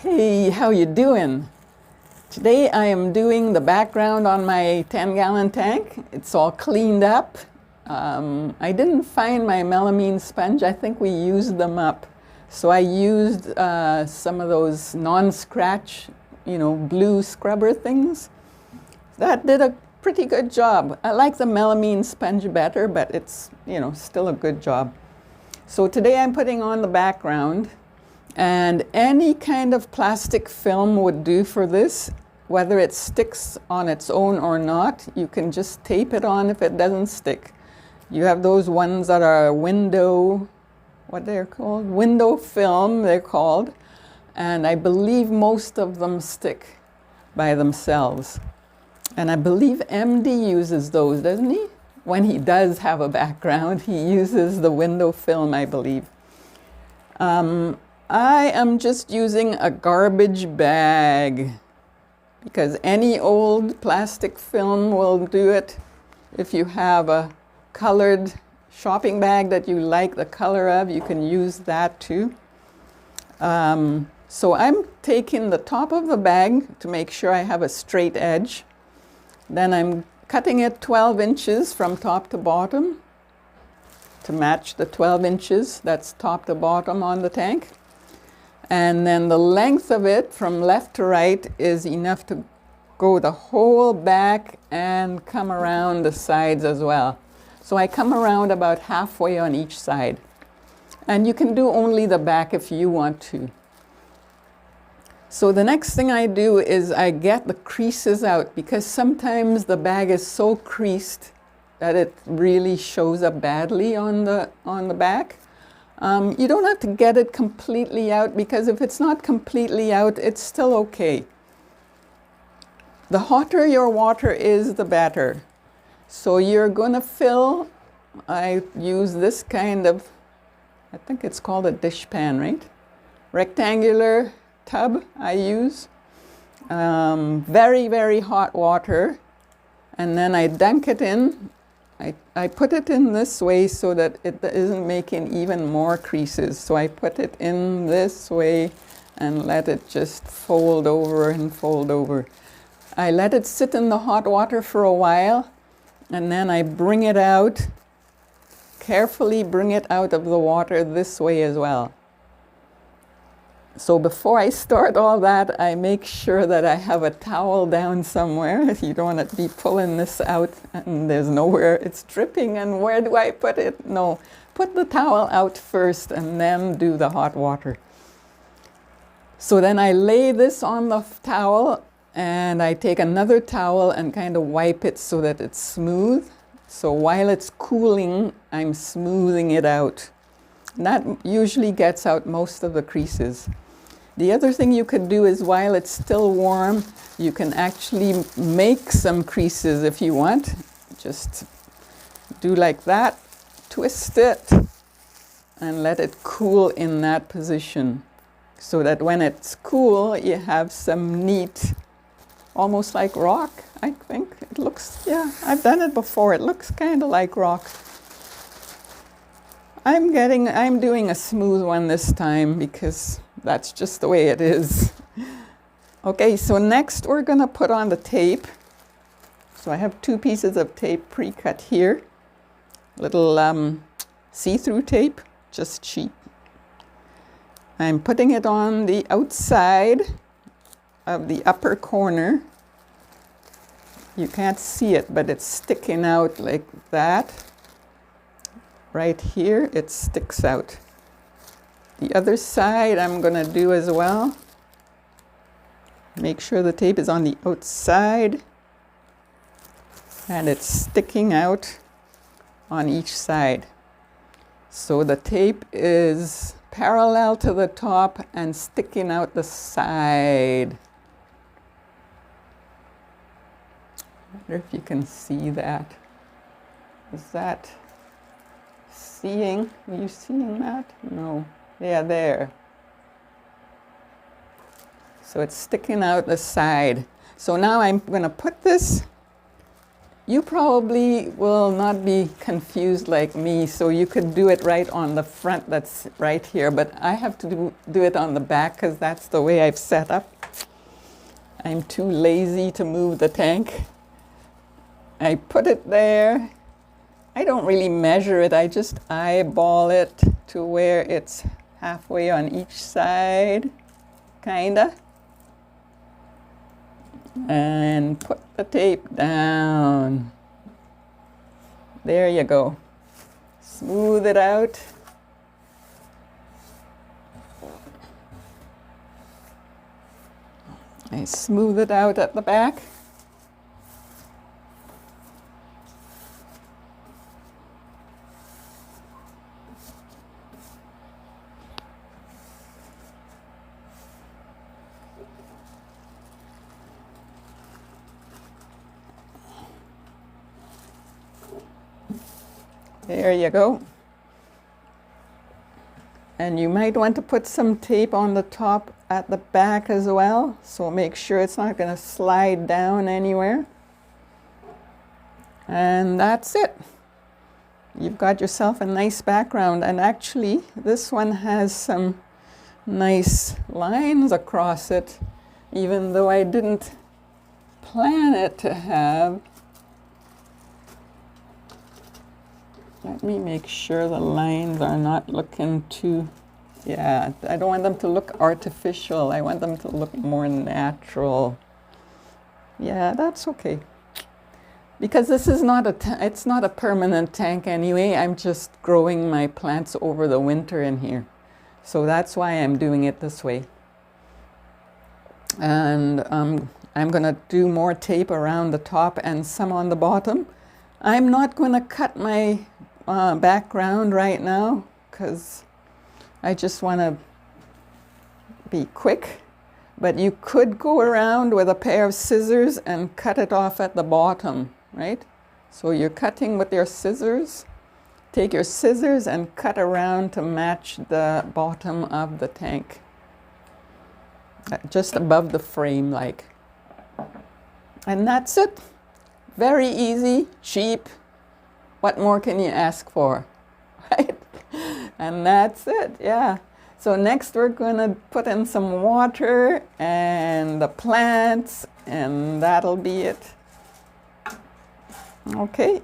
Hey, how you doing? Today I am doing the background on my 10-gallon tank. It's all cleaned up. I didn't find my melamine sponge. I think we used them up. So I used some of those non-scratch, blue scrubber things. That did a pretty good job. I like the melamine sponge better, but it's, still a good job. So today I'm putting on the background. And any kind of plastic film would do for this, whether it sticks on its own or not. You can just tape it on if it doesn't stick. You have those ones that are window, what they're called? Window film, they're called. And I believe most of them stick by themselves. And I believe MD uses those, doesn't he? When he does have a background, he uses the window film, I believe. I am just using a garbage bag because any old plastic film will do it. If you have a colored shopping bag that you like the color of, you can use that too. So I'm taking the top of the bag to make sure I have a straight edge. Then I'm cutting it 12 inches from top to bottom to match the 12 inches that's top to bottom on the tank. And then the length of it from left to right is enough to go the whole back and come around the sides as well. So I come around about halfway on each side. And you can do only the back if you want to. So the next thing I do is I get the creases out because sometimes the bag is so creased that it really shows up badly on the back. You don't have to get it completely out because if it's not completely out, it's still okay. The hotter your water is, the better. So you're going to fill, I use this kind of, I think it's called a dish pan, right? Rectangular tub I use. Very, very hot water. And then I dunk it in. I put it in this way so that it isn't making even more creases. So I put it in this way and let it just fold over and fold over. I let it sit in the hot water for a while and then I bring it out, carefully bring it out of the water this way as well. So before I start all that, I make sure that I have a towel down somewhere. You don't want to be pulling this out and there's nowhere, it's dripping and where do I put it? No, put the towel out first and then do the hot water. So then I lay this on the towel and I take another towel and kind of wipe it so that it's smooth. So while it's cooling, I'm smoothing it out. And that usually gets out most of the creases. The other thing you could do is while it's still warm, you can actually make some creases if you want. Just do like that, twist it, and let it cool in that position. So that when it's cool, you have some neat, almost like rock, I think. It looks, yeah, I've done it before. It looks kind of like rock. I'm doing a smooth one this time because that's just the way it is. Okay, so next we're going to put on the tape. So I have 2 pieces of tape pre-cut here. Little see-through tape, just cheap. I'm putting it on the outside of the upper corner. You can't see it, but it's sticking out like that. Right here, it sticks out. The other side I'm going to do as well. Make sure the tape is on the outside and it's sticking out on each side. So the tape is parallel to the top and sticking out the side. I wonder if you can see that. Is that seeing? Are you seeing that? No. Yeah, there. So it's sticking out the side. So now I'm going to put this You probably will not be confused like me, so you could do it right on the front that's right here, but I have to do it on the back because that's the way I've set up. I'm too lazy to move the tank. I put it there. I don't really measure it, I just eyeball it to where it's halfway on each side, kinda. And put the tape down. There you go. Smooth it out. I smooth it out at the back. There you go. And you might want to put some tape on the top at the back as well, so make sure it's not going to slide down anywhere. And that's it. You've got yourself a nice background, and actually this one has some nice lines across it, even though I didn't plan it to have. Let me make sure the lines are not looking too, yeah, I don't want them to look artificial. I want them to look more natural. Yeah, that's okay. Because this is not it's not a permanent tank anyway. I'm just growing my plants over the winter in here. So that's why I'm doing it this way. And I'm going to do more tape around the top and some on the bottom. I'm not going to cut my background right now because I just want to be quick, but you could go around with a pair of scissors and cut it off at the bottom, right? So you're cutting with your scissors. Take your scissors and cut around to match the bottom of the tank, just above the frame like. And that's it. Very easy, cheap. What more can you ask for, right? And that's it, yeah. So next we're going to put in some water and the plants, and that'll be it. Okay.